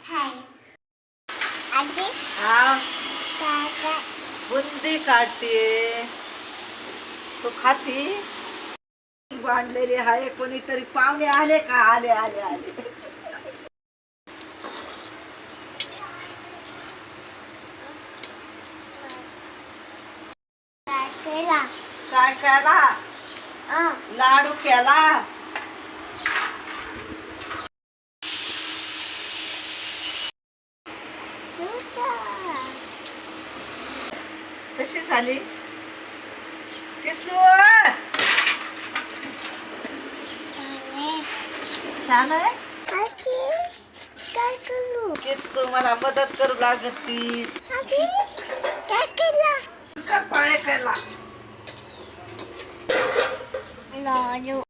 हाय आजी हा काय बुंदी काढते तू खाती बांधलेली आहे. कोणीतरी पाहुणे आले का? आले आले आले. केला काय केला? लाडू केला. कशी झाली किसू? छान आहे. काय करू किसू मला मदत करू लागत ती काय केला पाळे केला. लाडू